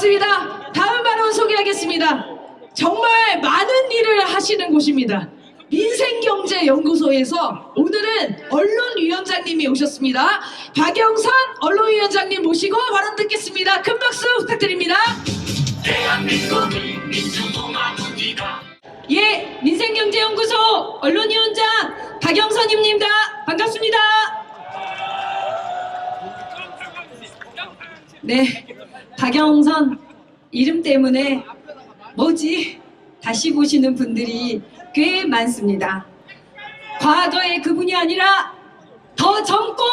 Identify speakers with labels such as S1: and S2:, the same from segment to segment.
S1: 고맙습니다. 다음 발언 소개하겠습니다. 정말 많은 일을 하시는 곳입니다. 민생경제연구소에서 오늘은 언론위원장님이 오셨습니다. 박영선 언론위원장님 모시고 발언 듣겠습니다. 큰 박수 부탁드립니다.
S2: 대한민국이 민주공화국이다.
S1: 예, 민생경제연구소 언론위원장 박영선입니다. 반갑습니다. 네, 박영선 이름 때문에 뭐지? 다시 보시는 분들이 꽤 많습니다. 과거의 그분이 아니라 더 젊고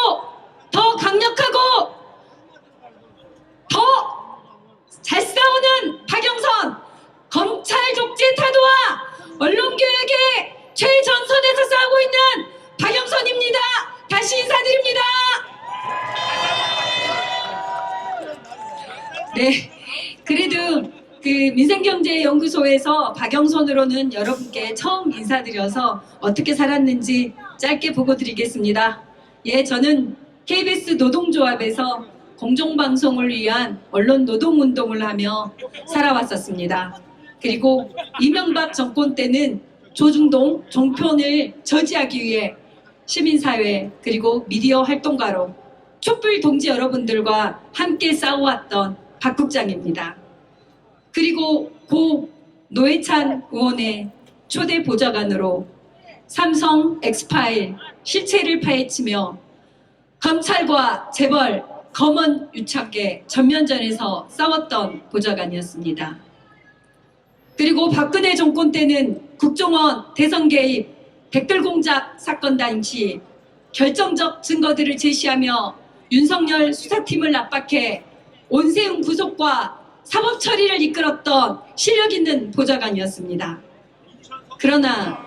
S1: 더 강력하고 더 잘 싸우는 박영선, 검찰 독재 타도와 언론개혁의 최전선에서 싸우고 있는 박영선입니다. 다시 인사드립니다. 네, 그래도 그 민생경제연구소에서 박영선으로는 여러분께 처음 인사드려서 어떻게 살았는지 짧게 보고 드리겠습니다. 예, 저는 KBS 노동조합에서 공정방송을 위한 언론 노동운동을 하며 살아왔었습니다. 그리고 이명박 정권 때는 조중동 종편을 저지하기 위해 시민사회 그리고 미디어 활동가로 촛불 동지 여러분들과 함께 싸워왔던 박 국장입니다. 그리고 고 노회찬 의원의 초대 보좌관으로 삼성 엑스파일 실체를 파헤치며 검찰과 재벌, 검언 유착의 전면전에서 싸웠던 보좌관이었습니다. 그리고 박근혜 정권 때는 국정원 대선 개입, 댓글 공작 사건 당시 결정적 증거들을 제시하며 윤석열 수사팀을 압박해 온세훈 구속과 사법 처리를 이끌었던 실력 있는 보좌관이었습니다. 그러나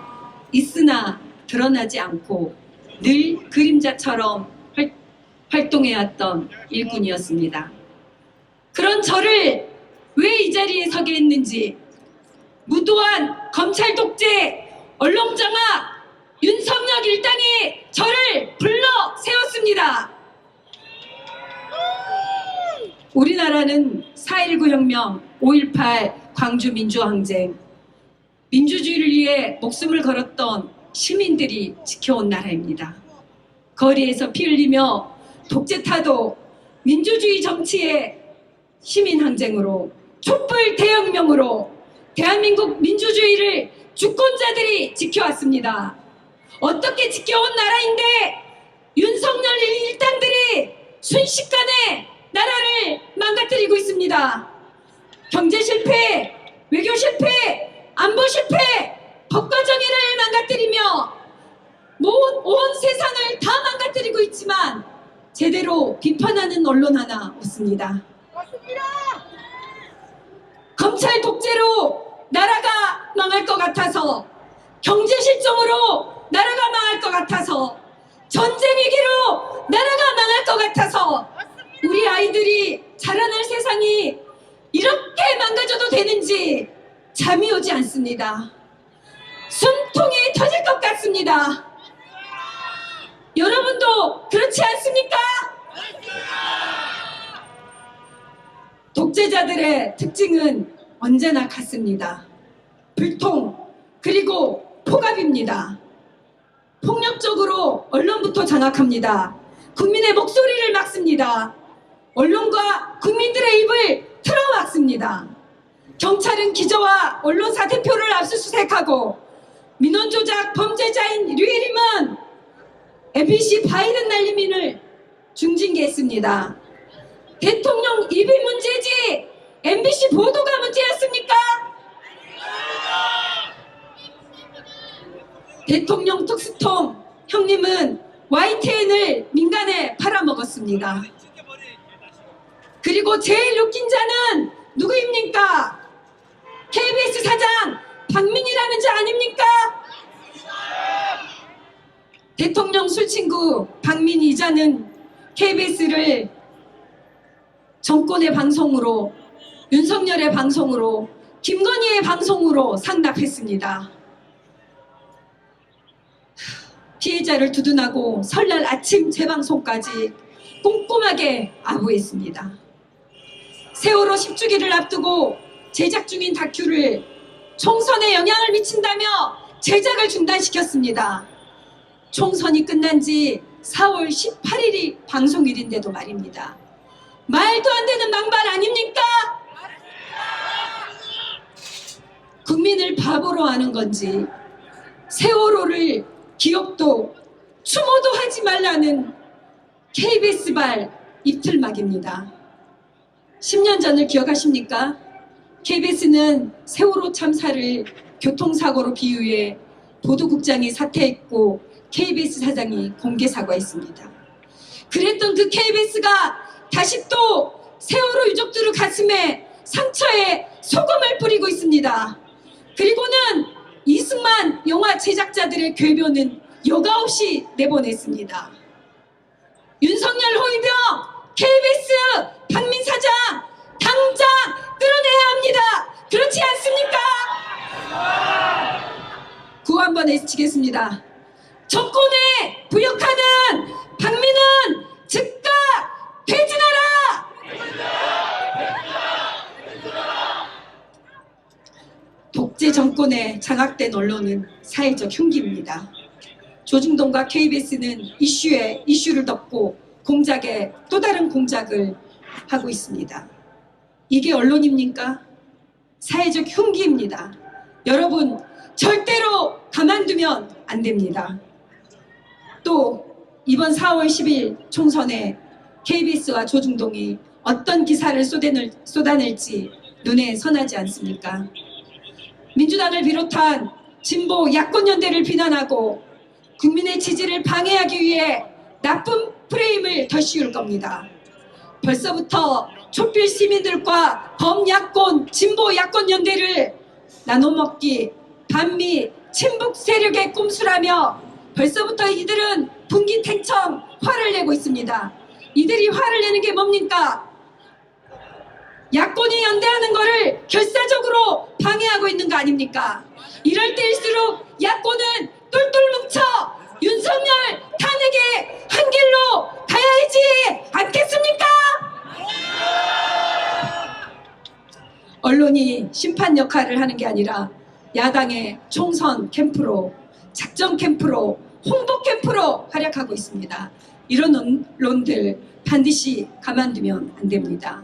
S1: 있으나 드러나지 않고 늘 그림자처럼 활동해왔던 일꾼이었습니다. 그런 저를 왜 이 자리에 서게 했는지 무도한 검찰 독재, 언론 장악, 윤석열 일당이 저를 불러 세웠습니다. 우리나라는 4.19 혁명, 5.18 광주 민주항쟁, 민주주의를 위해 목숨을 걸었던 시민들이 지켜온 나라입니다. 거리에서 피 흘리며 독재타도, 민주주의 정치의 시민항쟁으로, 촛불 대혁명으로 대한민국 민주주의를 주권자들이 지켜왔습니다. 어떻게 지켜온 나라인데 윤석열 일당들이 순식간에 나라를 망가뜨리고 있습니다. 경제 실패, 외교 실패, 안보 실패, 법과 정의를 망가뜨리며 온 세상을 다 망가뜨리고 있지만 제대로 비판하는 언론 하나 없습니다. 검찰 독재로 나라가 망할 것 같아서, 경제 실정으로 나라가 망할 것 같아서, 전쟁 위기로 나라가 망할 것 같아서 우리 아이들이 자라날 세상이 이렇게 망가져도 되는지 잠이 오지 않습니다. 숨통이 터질 것 같습니다. 여러분도 그렇지 않습니까? 독재자들의 특징은 언제나 같습니다. 불통, 그리고 포갑입니다. 폭력적으로 언론부터 장악합니다. 국민의 목소리를 막습니다. 언론과 국민들의 입을 틀어막습니다. 경찰은 기자와 언론사 대표를 압수수색하고 민원조작 범죄자인 류혜림은 MBC 바이든 날리민을 중징계했습니다. 대통령 입이 문제지 MBC 보도가 문제였습니까? 대통령 특수통 형님은 YTN을 민간에 팔아먹었습니다. 그리고 제일 웃긴 자는 누구입니까? KBS 사장 박민희라는 자 아닙니까? 대통령 술친구 박민희 이자는 KBS를 정권의 방송으로, 윤석열의 방송으로, 김건희의 방송으로 상납했습니다. 피해자를 두둔하고 설날 아침 재방송까지 꼼꼼하게 아부했습니다.
S3: 세월호 10주기를 앞두고 제작 중인 다큐를 총선에 영향을 미친다며 제작을 중단시켰습니다. 총선이 끝난 지 4월 18일이 방송일인데도 말입니다. 말도 안 되는 망발 아닙니까? 국민을 바보로 하는 건지 세월호를 기억도 추모도 하지 말라는 KBS발 입틀막입니다. 10년 전을 기억하십니까? KBS는 세월호 참사를 교통사고로 비유해 보도국장이 사퇴했고 KBS 사장이 공개 사과했습니다. 그랬던 그 KBS가 다시 또 세월호 유족들의 가슴에 상처에 소금을 뿌리고 있습니다. 그리고는 이승만 영화 제작자들의 궤변은 여과 없이 내보냈습니다. 윤석열 호위병 KBS 박민 사장 당장 끌어내야 합니다. 그렇지 않습니까? 구호 한번 외치겠습니다. 정권에 부역하는 박민은 즉각 퇴진하라! 독재 정권에 장악된 언론은 사회적 흉기입니다. 조중동과 KBS는 이슈에 이슈를 덮고 공작에 또 다른 공작을 하고 있습니다. 이게 언론입니까? 사회적 흉기입니다. 여러분 절대로 가만두면 안 됩니다. 또 이번 4월 10일 총선에 KBS와 조중동이 어떤 기사를 쏟아낼지 눈에 선하지 않습니까? 민주당을 비롯한 진보 야권연대를 비난하고 국민의 지지를 방해하기 위해 나쁜 프레임을 더 씌울 겁니다. 벌써부터 촛불 시민들과 범야권, 진보 야권연대를 나눠먹기, 반미, 친북 세력의 꼼수라며 벌써부터 이들은 분기탱청 화를 내고 있습니다. 이들이 화를 내는 게 뭡니까? 야권이 연대하는 거를 결사적으로 방해하고 있는 거 아닙니까? 이럴 때일수록 야권은 똘똘 뭉쳐 윤석열 탄핵의 한 길로 가야지 않겠습니까? 언론이 심판 역할을 하는 게 아니라 야당의 총선 캠프로, 작전 캠프로, 홍보 캠프로 활약하고 있습니다. 이런 언론들 반드시 가만두면 안 됩니다.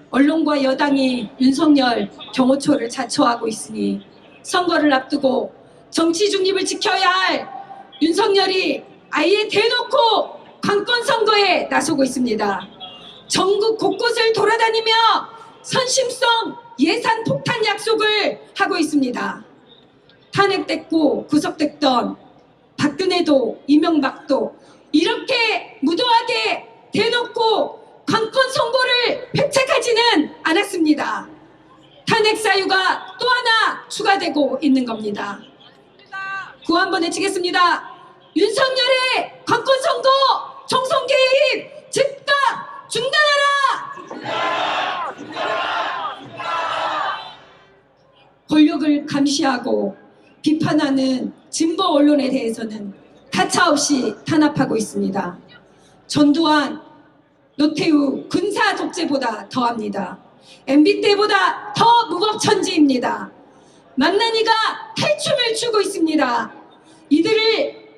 S3: 언론과 여당이 윤석열 경호처를 자처하고 있으니 선거를 앞두고 정치 중립을 지켜야 할 윤석열이 아예 대놓고 관권 선거에 나서고 있습니다. 전국 곳곳을 돌아다니며 선심성 예산 폭탄 약속을 하고 있습니다. 탄핵됐고 구속됐던 박근혜도 이명박도 이렇게 무도하게 대놓고 관권 선거를 회책하지는 않았습니다. 탄핵 사유가 또 하나 추가되고 있는 겁니다. 구호 한번 외치겠습니다. 윤석열의 관권 선거 총선 개입 즉각 중단하라! 권력을 감시하고 비판하는 진보 언론에 대해서는 가차없이 탄압하고 있습니다. 전두환, 노태우 군사 독재보다 더합니다. MB 때보다 더 무법천지입니다. 망나니가 탈춤을 추고 있습니다. 이들을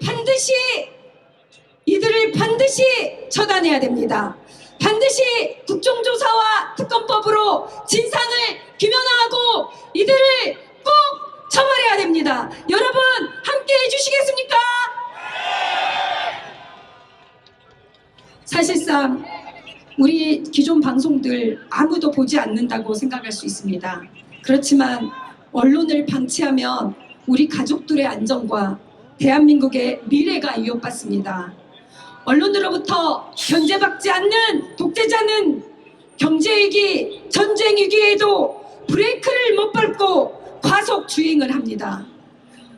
S3: 반드시 처단해야 됩니다. 반드시 국정조사와 특검법으로 진상을 규명하고 이들을 꼭 처벌해야 됩니다. 여러분 함께 해주시겠습니까? 사실상 우리 기존 방송들 아무도 보지 않는다고 생각할 수 있습니다. 그렇지만 언론을 방치하면 우리 가족들의 안전과 대한민국의 미래가 위협받습니다. 언론으로부터 견제받지 않는 독재자는 경제위기, 전쟁 위기에도 브레이크를 못 밟고 과속 주행을 합니다.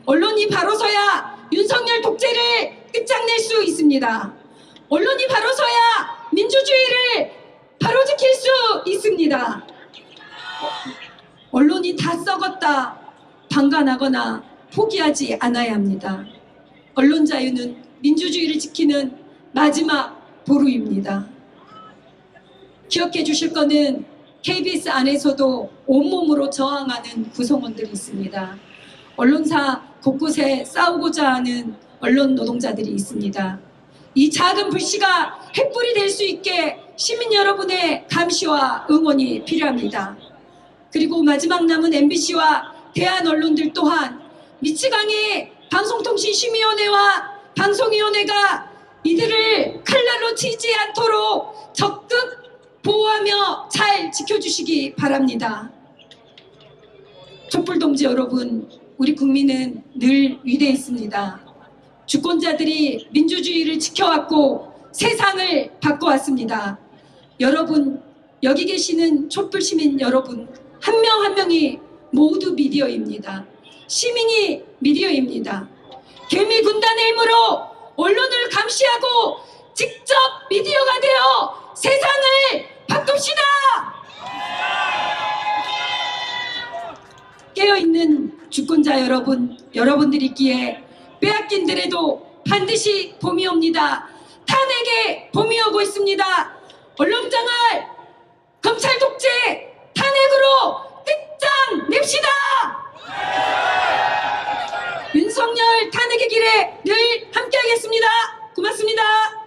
S3: 언론이 바로서야 윤석열 독재를 끝장낼 수 있습니다. 언론이 바로서야 민주주의를 바로 지킬 수 있습니다. 언론이 다 썩었다 방관하거나 포기하지 않아야 합니다. 언론 자유는 민주주의를 지키는 마지막 보루입니다. 기억해 주실 거는 KBS 안에서도 온몸으로 저항하는 구성원들이 있습니다. 언론사 곳곳에 싸우고자 하는 언론 노동자들이 있습니다. 이 작은 불씨가 횃불이 될 수 있게 시민 여러분의 감시와 응원이 필요합니다. 그리고 마지막 남은 MBC와 대한 언론들 또한 미치광이 방송통신심의위원회와 방송위원회가 이들을 칼날로 치지 않도록 적극 보호하며 잘 지켜주시기 바랍니다. 촛불동지 여러분, 우리 국민은 늘 위대했습니다. 주권자들이 민주주의를 지켜왔고 세상을 바꿔왔습니다. 여러분, 여기 계시는 촛불시민 여러분 한 명 한 명이 모두 미디어입니다. 시민이 미디어입니다. 개미 군단의 힘으로 언론을 감시하고 직접 미디어가 되어 세상을 바꿉시다! 깨어있는 주권자 여러분, 여러분들이 있기에 빼앗긴들에도 반드시 봄이 옵니다. 탄핵에 봄이 오고 있습니다. 언론장알, 검찰 독재, 탄핵으로 끝장 냅시다! 윤석열 탄핵의 길에 늘 함께하겠습니다. 고맙습니다.